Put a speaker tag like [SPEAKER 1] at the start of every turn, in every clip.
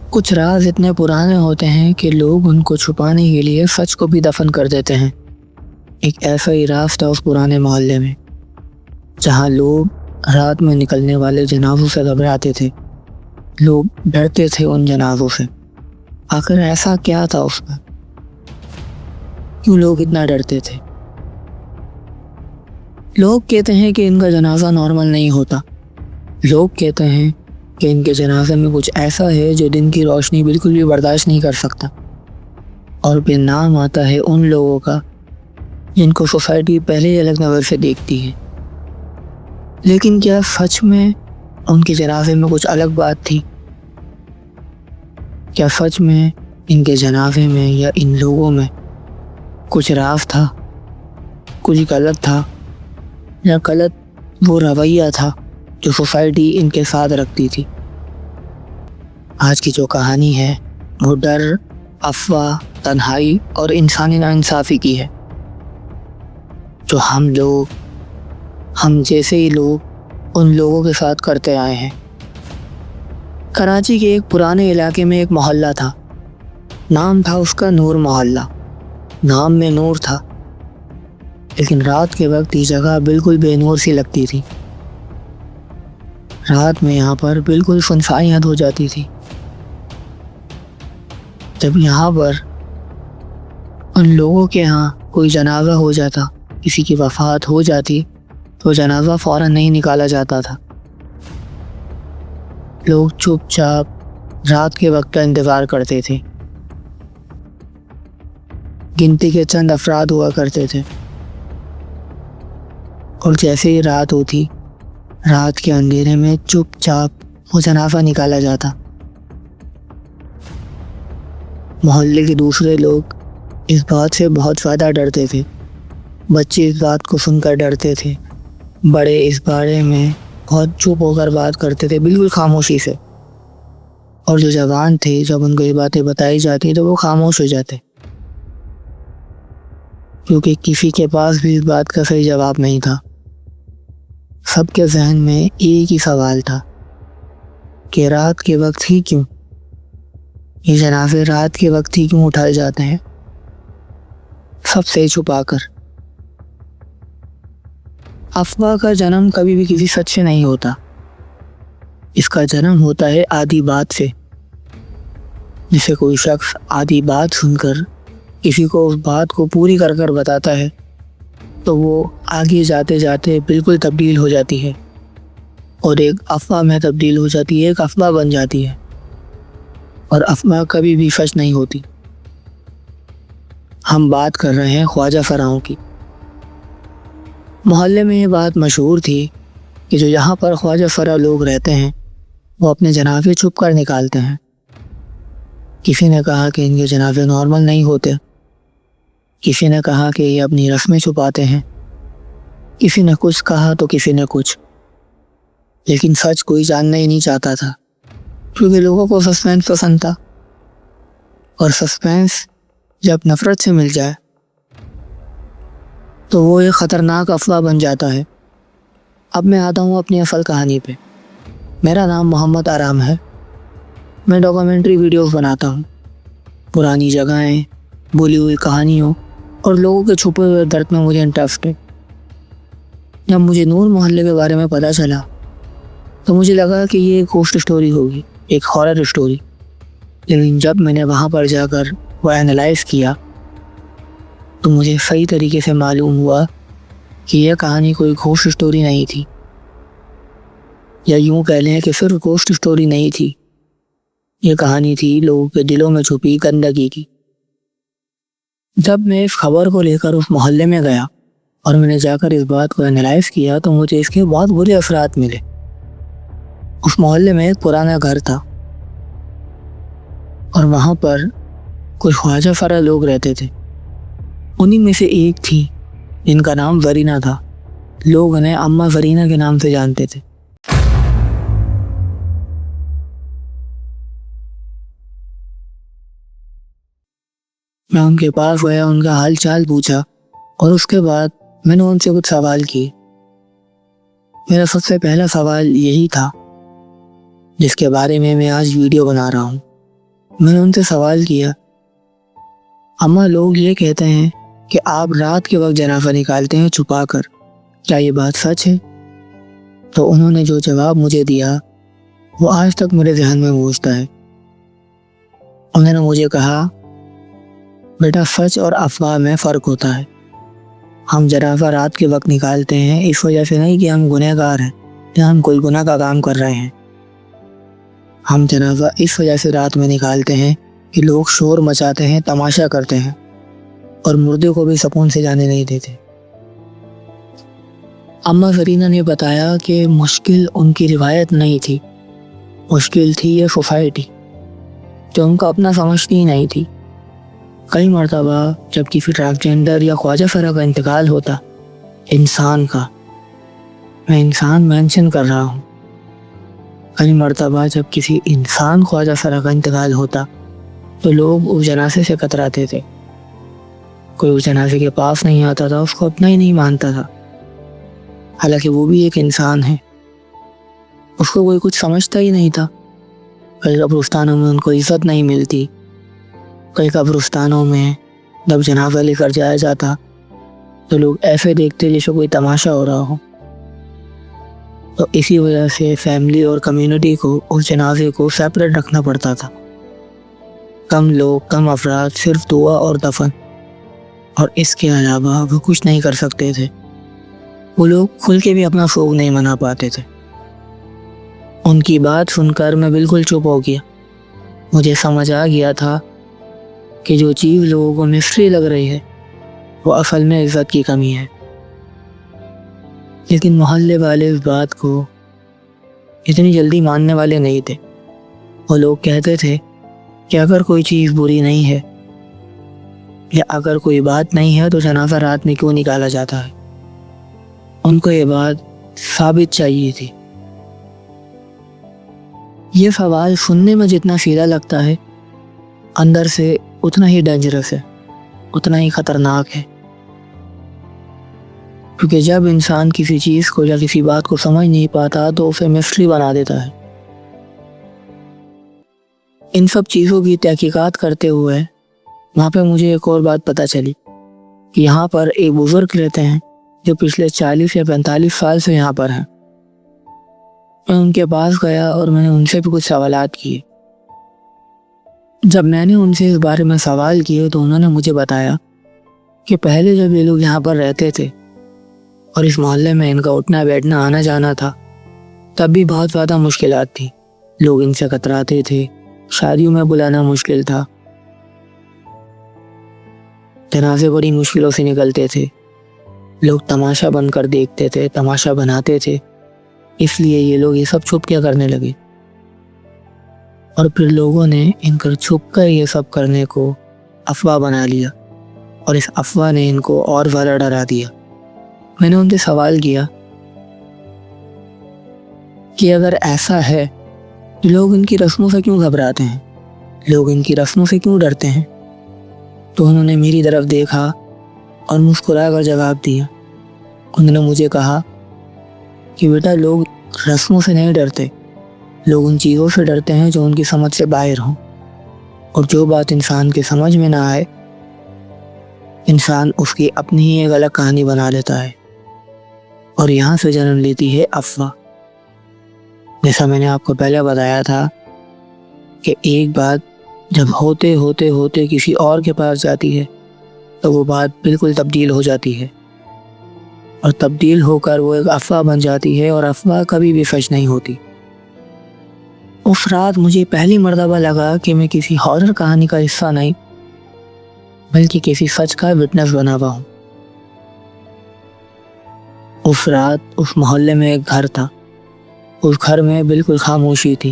[SPEAKER 1] کچھ راز اتنے پرانے ہوتے ہیں کہ لوگ ان کو چھپانے کے لیے سچ کو بھی دفن کر دیتے ہیں۔ ایک ایسا ہی راز تھا اس پرانے محلے میں، جہاں لوگ رات میں نکلنے والے جنازوں سے گھبراتے تھے۔ لوگ ڈرتے تھے ان جنازوں سے۔ آخر ایسا کیا تھا اس میں؟ کیوں لوگ اتنا ڈرتے تھے؟ لوگ کہتے ہیں کہ ان کا جنازہ نارمل نہیں ہوتا۔ لوگ کہتے ہیں کہ ان کے جنازے میں کچھ ایسا ہے جو دن کی روشنی بالکل بھی برداشت نہیں کر سکتا، اور پھر نام آتا ہے ان لوگوں کا جن کو سوسائٹی پہلے ہی الگ نظر سے دیکھتی ہے۔ لیکن کیا سچ میں ان کے جنازے میں کچھ الگ بات تھی؟ کیا سچ میں ان کے جنازے میں یا ان لوگوں میں کچھ راز تھا، کچھ غلط تھا، یا غلط وہ رویہ تھا جو سوسائٹی ان کے ساتھ رکھتی تھی؟ آج کی جو کہانی ہے وہ ڈر، افواہ، تنہائی اور انسانی ناانصافی کی ہے، جو ہم جیسے ہی لوگ ان لوگوں کے ساتھ کرتے آئے ہیں۔ کراچی کے ایک پرانے علاقے میں ایک محلہ تھا۔ نام تھا اس کا نور محلہ۔ نام میں نور تھا، لیکن رات کے وقت یہ جگہ بالکل بے نور سی لگتی تھی۔ رات میں یہاں پر بالکل سنسانیت ہو جاتی تھی۔ جب یہاں پر ان لوگوں کے ہاں کوئی جنازہ ہو جاتا، کسی کی وفات ہو جاتی، تو جنازہ فوراً نہیں نکالا جاتا تھا۔ لوگ چپ چاپ رات کے وقت کا انتظار کرتے تھے۔ گنتی کے چند افراد ہوا کرتے تھے، اور جیسے ہی رات ہوتی، رات کے اندھیرے میں چپ چاپ وہ جنازہ نکالا جاتا۔ محلے کے دوسرے لوگ اس بات سے بہت زیادہ ڈرتے تھے۔ بچے اس بات کو سن کر ڈرتے تھے، بڑے اس بارے میں بہت چپ ہو کر بات کرتے تھے، بالکل خاموشی سے۔ اور جو جوان تھے، جب ان کو یہ باتیں بتائی جاتی تو وہ خاموش ہو جاتے، کیونکہ کسی کے پاس بھی اس بات کا صحیح جواب نہیں تھا۔ سب کے ذہن میں ایک ہی سوال تھا کہ رات کے وقت ہی کیوں یہ جنازے رات کے وقت ہی کیوں اٹھائے جاتے ہیں، سب سے چھپا کر۔ افواہ کا جنم کبھی بھی کسی سچ سے نہیں ہوتا۔ اس کا جنم ہوتا ہے آدھی بات سے۔ جسے کوئی شخص آدھی بات سن کر کسی کو اس بات کو پوری کر کر بتاتا ہے، تو وہ آگے جاتے جاتے بالکل تبدیل ہو جاتی ہے، اور ایک افواہ میں تبدیل ہو جاتی ہے، ایک افواہ بن جاتی ہے۔ اور افواہ کبھی بھی سچ نہیں ہوتی۔ ہم بات کر رہے ہیں خواجہ فراؤں کی۔ محلے میں یہ بات مشہور تھی کہ جو یہاں پر خواجہ فراں لوگ رہتے ہیں، وہ اپنے جنازے چھپ کر نکالتے ہیں۔ کسی نے کہا کہ ان کے جنازے نارمل نہیں ہوتے، کسی نے کہا کہ یہ اپنی رسمیں چھپاتے ہیں، کسی نے کچھ کہا تو کسی نے کچھ، لیکن سچ کوئی جاننا ہی نہیں چاہتا تھا، کیونکہ لوگوں کو سسپینس پسند تھا، اور سسپینس جب نفرت سے مل جائے تو وہ ایک خطرناک افواہ بن جاتا ہے۔ اب میں آتا ہوں اپنی اصل کہانی پہ۔ میرا نام محمد آرام ہے۔ میں ڈاکومنٹری ویڈیوز بناتا ہوں، پرانی جگہیں، بولی ہوئی کہانیوں اور لوگوں کے چھپے ہوئے درد میں مجھے انٹرسٹ ہے۔ جب مجھے نور محلے کے بارے میں پتہ چلا تو مجھے لگا کہ یہ ایک گھوسٹ اسٹوری ہوگی، ایک ہارر اسٹوری۔ لیکن جب میں نے وہاں پر جا کر وہ اینالائز کیا تو مجھے صحیح طریقے سے معلوم ہوا کہ یہ کہانی کوئی گھوسٹ اسٹوری نہیں تھی، یا یوں کہہ لیں کہ صرف گھوسٹ اسٹوری نہیں تھی، یہ کہانی تھی لوگوں کے دلوں میں چھپی گندگی کی۔ جب میں اس خبر کو لے کر اس محلے میں گیا اور میں نے جا کر اس بات کو اینالائز کیا تو مجھے اس کے بہت برے اثرات ملے۔ اس محلے میں ایک پرانا گھر تھا، اور وہاں پر کچھ خواجہ فراں لوگ رہتے تھے۔ انہی میں سے ایک تھی جن کا نام زرینہ تھا۔ لوگ انہیں اماں زرینہ کے نام سے جانتے تھے۔ میں ان کے پاس گیا، ان کا حال چال پوچھا، اور اس کے بعد میں نے ان سے کچھ سوال کیے۔ میرا سب سے پہلا سوال یہی تھا جس کے بارے میں آج ویڈیو بنا رہا ہوں۔ میں نے ان سے سوال کیا، اماں لوگ یہ کہتے ہیں کہ آپ رات کے وقت جنازہ نکالتے ہیں چھپا کر، کیا یہ بات سچ ہے؟ تو انہوں نے جو جواب مجھے دیا وہ آج تک میرے ذہن میں گونجتا ہے۔ انہوں نے مجھے کہا، بیٹا سچ اور افواہ میں فرق ہوتا ہے۔ ہم جنازہ رات کے وقت نکالتے ہیں اس وجہ سے نہیں کہ ہم گنہگار ہیں یا ہم کوئی گناہ کا کام کر رہے ہیں۔ ہم جنازہ اس وجہ سے رات میں نکالتے ہیں کہ لوگ شور مچاتے ہیں، تماشا کرتے ہیں اور مردے کو بھی سکون سے جانے نہیں دیتے۔ اماں زرینہ نے بتایا کہ مشکل ان کی روایت نہیں تھی، مشکل تھی یہ سوسائٹی جو ان کو اپنا سمجھتی ہی نہیں تھی۔ کئی مرتبہ جب کسی ٹرانسجینڈر یا خواجہ سرا کا انتقال ہوتا، انسان کا، میں انسان مینشن کر رہا ہوں، کئی مرتبہ جب کسی انسان خواجہ سرا کا انتقال ہوتا تو لوگ اس جنازے سے کتراتے تھے۔ کوئی اس جنازے کے پاس نہیں آتا تھا، اس کو اپنا ہی نہیں مانتا تھا، حالانکہ وہ بھی ایک انسان ہے، اس کو کوئی کچھ سمجھتا ہی نہیں تھا۔ کئی قبرستانوں میں ان کو عزت نہیں ملتی، کئی قبرستانوں میں جب جنازہ لے کر جایا جاتا تو لوگ ایسے دیکھتے جیسے کوئی تماشا ہو رہا ہو۔ تو اسی وجہ سے فیملی اور کمیونٹی کو اس جنازے کو سیپریٹ رکھنا پڑتا تھا۔ کم لوگ، کم افراد، صرف دعا اور دفن، اور اس کے علاوہ وہ کچھ نہیں کر سکتے تھے۔ وہ لوگ کھل کے بھی اپنا سوگ نہیں منا پاتے تھے۔ ان کی بات سن کر میں بالکل چپ ہو گیا۔ مجھے سمجھ آ گیا تھا کہ جو چیز لوگوں کو مسٹری لگ رہی ہے وہ اصل میں عزت کی کمی ہے۔ لیکن محلے والے اس بات کو اتنی جلدی ماننے والے نہیں تھے۔ وہ لوگ کہتے تھے کہ اگر کوئی چیز بری نہیں ہے یا اگر کوئی بات نہیں ہے تو جنازہ رات میں کیوں نکالا جاتا ہے؟ ان کو یہ بات ثابت چاہیے تھی۔ یہ سوال سننے میں جتنا سیدھا لگتا ہے، اندر سے اتنا ہی ڈینجرس ہے، اتنا ہی خطرناک ہے، کیونکہ جب انسان کسی چیز کو یا کسی بات کو سمجھ نہیں پاتا تو اسے مسٹری بنا دیتا ہے۔ ان سب چیزوں کی تحقیقات کرتے ہوئے وہاں پہ مجھے ایک اور بات پتہ چلی کہ یہاں پر ایک بزرگ رہتے ہیں جو پچھلے 40 یا 45 سال سے یہاں پر ہیں۔ میں ان کے پاس گیا اور میں نے ان سے بھی کچھ سوالات کیے۔ جب میں نے ان سے اس بارے میں سوال کیے تو انہوں نے مجھے بتایا کہ پہلے جب یہ لوگ یہاں پر رہتے تھے اور اس محلے میں ان کا اٹھنا بیٹھنا آنا جانا تھا، تب بھی بہت زیادہ مشکلات تھیں۔ لوگ ان سے کتراتے تھے، شادیوں میں بلانا مشکل تھا، جنازے بڑی مشکلوں سے نکلتے تھے، لوگ تماشا بن کر دیکھتے تھے، تماشا بناتے تھے، اس لیے یہ لوگ یہ سب چھپ کے کرنے لگے۔ اور پھر لوگوں نے ان کر چھپ کر یہ سب کرنے کو افواہ بنا لیا اور اس افواہ نے ان کو اور زیادہ ڈرا دیا۔ میں نے ان سے سوال کیا کہ اگر ایسا ہے تو لوگ ان کی رسموں سے کیوں گھبراتے ہیں، لوگ ان کی رسموں سے کیوں ڈرتے ہیں؟ تو انہوں نے میری طرف دیکھا اور مسکرا کر جواب دیا۔ انہوں نے مجھے کہا کہ بیٹا لوگ رسموں سے نہیں ڈرتے، لوگ ان چیزوں سے ڈرتے ہیں جو ان کی سمجھ سے باہر ہوں، اور جو بات انسان کے سمجھ میں نہ آئے انسان اس کی اپنی ہی ایک الگ کہانی بنا لیتا ہے، اور یہاں سے جنم لیتی ہے افواہ۔ جیسا میں نے آپ کو پہلے بتایا تھا کہ ایک بات جب ہوتے ہوتے ہوتے کسی اور کے پاس جاتی ہے تو وہ بات بالکل تبدیل ہو جاتی ہے، اور تبدیل ہو کر وہ ایک افواہ بن جاتی ہے، اور افواہ کبھی بھی سچ نہیں ہوتی۔ اس رات مجھے پہلی مرتبہ لگا کہ میں کسی ہارر کہانی کا حصہ نہیں بلکہ کسی سچ کا وٹنس بنا ہوا ہوں۔ اس رات اس محلے میں ایک گھر تھا، اس گھر میں بالکل خاموشی تھی،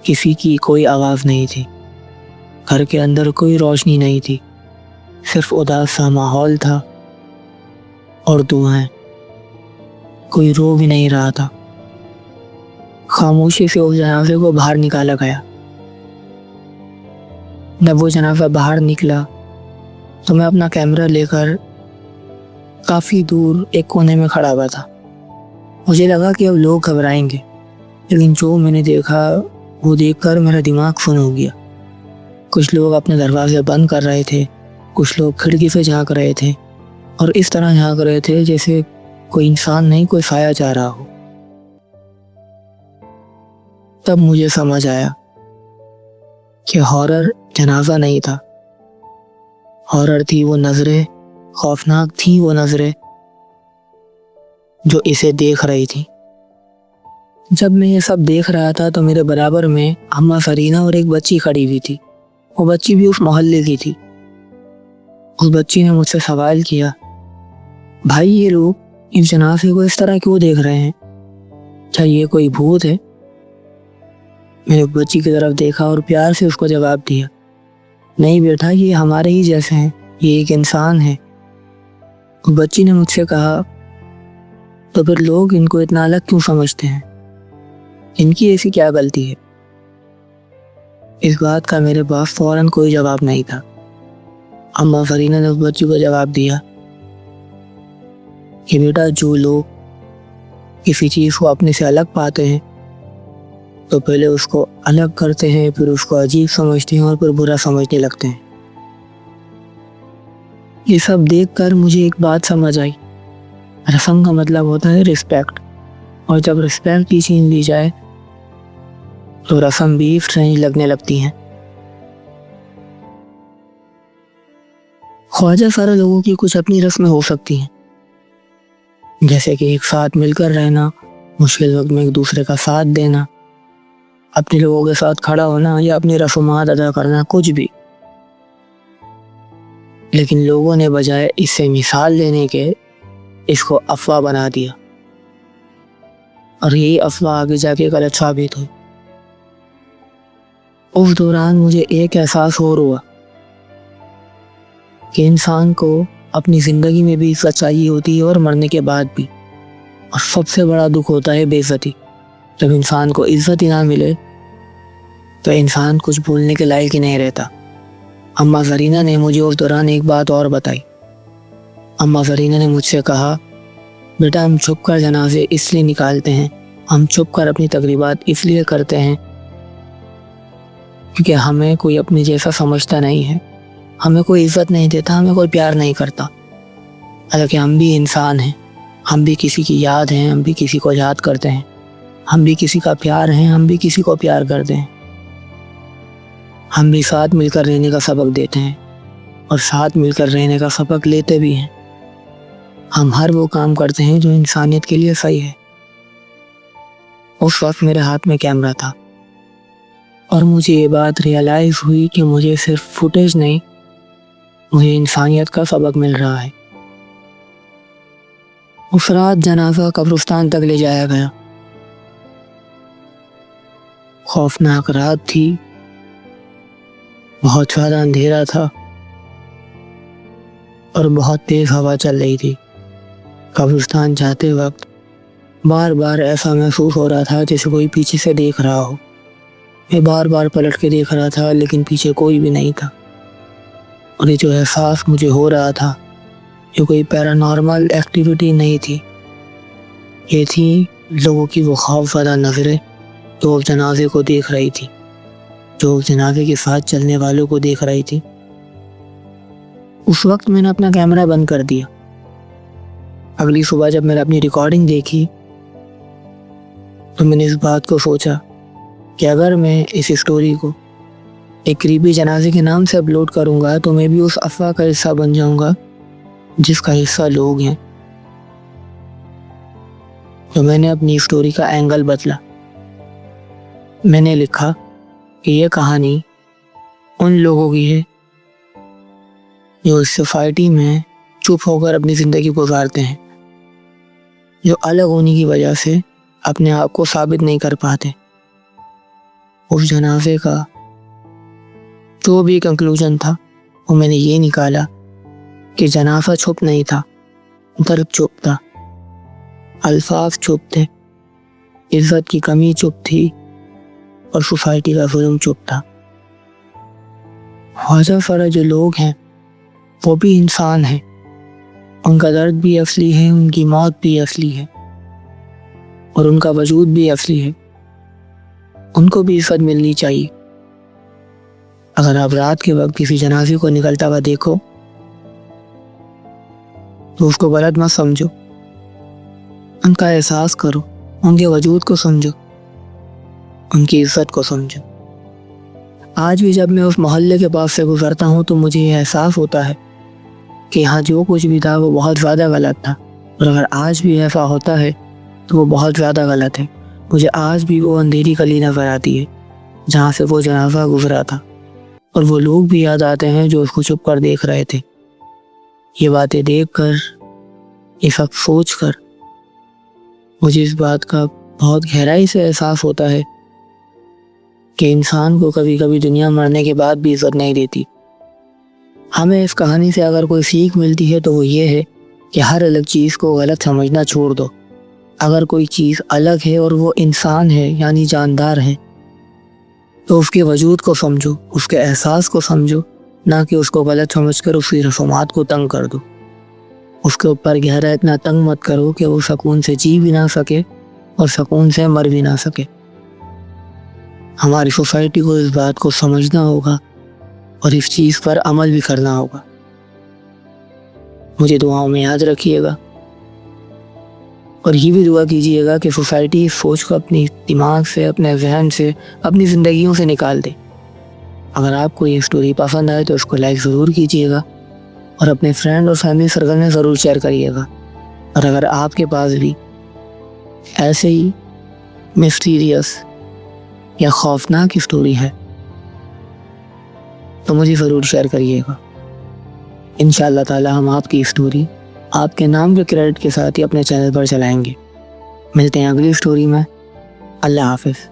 [SPEAKER 1] کسی کی کوئی آواز نہیں تھی، گھر کے اندر کوئی روشنی نہیں تھی، صرف اداس سا ماحول تھا اور دعائیں، کوئی رو بھی نہیں رہا تھا۔ خاموشی سے اس جنازے کو باہر نکالا گیا۔ جب وہ جنازہ باہر نکلا تو میں اپنا کیمرہ لے کر کافی دور ایک کونے میں کھڑا ہوا تھا۔ مجھے لگا کہ اب لوگ گھبرائیں گے، لیکن جو میں نے دیکھا وہ دیکھ کر میرا دماغ سن ہو گیا۔ کچھ لوگ اپنے دروازے بند کر رہے تھے، کچھ لوگ کھڑکی سے جھانک رہے تھے، اور اس طرح جھانک رہے تھے جیسے کوئی انسان نہیں، کوئی سایہ جا رہا ہو۔ تب مجھے سمجھ آیا کہ ہارر جنازہ نہیں تھا، ہارر تھی وہ نظریں، خوفناک تھی وہ نظریں جو اسے دیکھ رہی تھی۔ جب میں یہ سب دیکھ رہا تھا تو میرے برابر میں اماں سرینا اور ایک بچی کھڑی ہوئی تھی۔ وہ بچی بھی اس محلے کی تھی۔ اس بچی نے مجھ سے سوال کیا، بھائی یہ لوگ اس جنازے کو اس طرح کیوں دیکھ رہے ہیں؟ کیا یہ کوئی بھوت ہے؟ میں نے بچی کی طرف دیکھا اور پیار سے اس کو جواب دیا، نہیں بیٹا، یہ ہمارے ہی جیسے ہیں، یہ ایک انسان ہے۔ بچی نے مجھ سے کہا، تو پھر لوگ ان کو اتنا الگ کیوں سمجھتے ہیں؟ ان کی ایسی کیا غلطی ہے؟ اس بات کا میرے پاس فوراً کوئی جواب نہیں تھا۔ اماں فرینا نے اس بچی کو جواب دیا کہ بیٹا، جو لوگ کسی چیز کو اپنے سے الگ پاتے ہیں تو پہلے اس کو الگ کرتے ہیں، پھر اس کو عجیب سمجھتے ہیں اور پھر برا سمجھنے لگتے ہیں۔ یہ سب دیکھ کر مجھے ایک بات سمجھ آئی، رسم کا مطلب ہوتا ہے رسپیکٹ، اور جب رسپیکٹ ہی چھین لی جائے تو رسم بھی اسٹرینج لگنے لگتی ہیں۔ خواجہ سارے لوگوں کی کچھ اپنی رسمیں ہو سکتی ہیں، جیسے کہ ایک ساتھ مل کر رہنا، مشکل وقت میں ایک دوسرے کا ساتھ دینا، اپنے لوگوں کے ساتھ کھڑا ہونا یا اپنی رسومات ادا کرنا، کچھ بھی۔ لیکن لوگوں نے بجائے اس سے مثال لینے کے اس کو افواہ بنا دیا، اور یہی افواہ آگے جا کے غلط ثابت ہوئی۔ اس دوران مجھے ایک احساس اور ہوا کہ انسان کو اپنی زندگی میں بھی عزت چاہیے ہوتی ہے اور مرنے کے بعد بھی، اور سب سے بڑا دکھ ہوتا ہے بے عزتی۔ جب انسان کو عزت ہی نہ ملے تو انسان کچھ بولنے کے لائق ہی نہیں رہتا۔ اماں زرینہ نے مجھے اس دوران ایک بات اور بتائی۔ اماں زرینہ نے مجھ سے کہا، بیٹا، ہم چھپ کر جنازے اس لیے نکالتے ہیں، ہم چھپ کر اپنی تقریبات اس لیے کرتے ہیں کیونکہ ہمیں کوئی اپنے جیسا سمجھتا نہیں ہے، ہمیں کوئی عزت نہیں دیتا، ہمیں کوئی پیار نہیں کرتا۔ حالانکہ ہم بھی انسان ہیں، ہم بھی کسی کی یاد ہیں، ہم بھی کسی کو یاد کرتے ہیں، ہم بھی کسی کا پیار ہیں، ہم بھی کسی کو پیار کرتے ہیں، ہم بھی ساتھ مل کر رہنے کا سبق دیتے ہیں اور ساتھ مل کر رہنے کا سبق لیتے بھی ہیں۔ ہم ہر وہ کام کرتے ہیں جو انسانیت کے لیے صحیح ہے۔ اس وقت میرے ہاتھ میں کیمرہ تھا اور مجھے یہ بات ریئلائز ہوئی کہ مجھے صرف فوٹیج نہیں، مجھے انسانیت کا سبق مل رہا ہے۔ اس رات جنازہ قبرستان تک لے جایا گیا۔ خوفناک رات تھی، بہت زیادہ اندھیرا تھا اور بہت تیز ہوا چل رہی تھی۔ قبرستان جاتے وقت بار بار ایسا محسوس ہو رہا تھا جیسے کوئی پیچھے سے دیکھ رہا ہو۔ میں بار بار پلٹ کے دیکھ رہا تھا لیکن پیچھے کوئی بھی نہیں تھا، اور یہ جو احساس مجھے ہو رہا تھا یہ کوئی پیرانارمل ایکٹیویٹی نہیں تھی، یہ تھی لوگوں کی وہ خوف زدہ نظریں جو جنازے کو دیکھ رہی تھی، جو جنازے کے ساتھ چلنے والوں کو دیکھ رہی تھی۔ اس وقت میں نے اپنا کیمرہ بند کر دیا۔ اگلی صبح جب میں نے اپنی ریکارڈنگ دیکھی تو میں نے اس بات کو سوچا کہ اگر میں اس اسٹوری کو ایک قریبی جنازے کے نام سے اپلوڈ کروں گا تو میں بھی اس افواہ کا حصہ بن جاؤں گا جس کا حصہ لوگ ہیں۔ تو میں نے اپنی اسٹوری کا اینگل بدلا۔ میں نے لکھا کہ یہ کہانی ان لوگوں کی ہے جو اس سوسائٹی میں چپ ہو کر اپنی زندگی گزارتے ہیں، جو الگ ہونے کی وجہ سے اپنے آپ کو ثابت نہیں کر پاتے۔ اس جنازے کا جو بھی کنکلوژن تھا وہ میں نے یہ نکالا کہ جنازہ چھپ نہیں تھا، درد چپ تھا، الفاظ چپ تھے، عزت کی کمی چپ تھی، اور سوسائٹی کا ظلم چپ تھا۔ خواجہ سارے جو لوگ ہیں وہ بھی انسان ہیں، ان کا درد بھی اصلی ہے، ان کی موت بھی اصلی ہے، اور ان کا وجود بھی اصلی ہے۔ ان کو بھی عزت ملنی چاہیے۔ اگر آپ رات کے وقت کسی جنازے کو نکلتا ہوا دیکھو تو اس کو غلط مت سمجھو، ان کا احساس کرو، ان کے وجود کو سمجھو، ان کی عزت کو سمجھو۔ آج بھی جب میں اس محلے کے پاس سے گزرتا ہوں تو مجھے یہ احساس ہوتا ہے کہ یہاں جو کچھ بھی تھا وہ بہت زیادہ غلط تھا، اور اگر آج بھی ایسا ہوتا ہے تو وہ بہت زیادہ غلط ہے۔ مجھے آج بھی وہ اندھیری گلی نظر آتی ہے جہاں سے وہ جنازہ گزرا تھا، اور وہ لوگ بھی یاد آتے ہیں جو اس کو چھپ کر دیکھ رہے تھے۔ یہ باتیں دیکھ کر، یہ سب سوچ کر مجھے اس بات کا بہت گہرائی سے احساس ہوتا ہے کہ انسان کو کبھی کبھی دنیا مرنے کے بعد بھی عزت نہیں دیتی۔ ہمیں اس کہانی سے اگر کوئی سیکھ ملتی ہے تو وہ یہ ہے کہ ہر الگ چیز کو غلط سمجھنا چھوڑ دو۔ اگر کوئی چیز الگ ہے اور وہ انسان ہے یعنی جاندار ہے تو اس کے وجود کو سمجھو، اس کے احساس کو سمجھو، نہ کہ اس کو غلط سمجھ کر اس کی رسومات کو تنگ کر دو۔ اس کے اوپر گہرا اتنا تنگ مت کرو کہ وہ سکون سے جی بھی نہ سکے اور سکون سے مر بھی نہ سکے۔ ہماری سوسائٹی کو اس بات کو سمجھنا ہوگا اور اس چیز پر عمل بھی کرنا ہوگا۔ مجھے دعاؤں میں یاد رکھیے گا، اور یہ بھی دعا کیجیے گا کہ سوسائٹی اس سوچ کو اپنی دماغ سے، اپنے ذہن سے، اپنی زندگیوں سے نکال دے۔ اگر آپ کو یہ سٹوری پسند آئے تو اس کو لائک ضرور کیجیے گا، اور اپنے فرینڈ اور فیملی سرکل میں ضرور شیئر کریے گا۔ اور اگر آپ کے پاس بھی ایسے ہی مسٹیریس یا خوفناک سٹوری ہے تو مجھے ضرور شیئر کریے گا۔ انشاءاللہ تعالی ہم آپ کی سٹوری آپ کے نام کے کریڈٹ کے ساتھ ہی اپنے چینل پر چلائیں گے۔ ملتے ہیں اگلی سٹوری میں۔ اللہ حافظ۔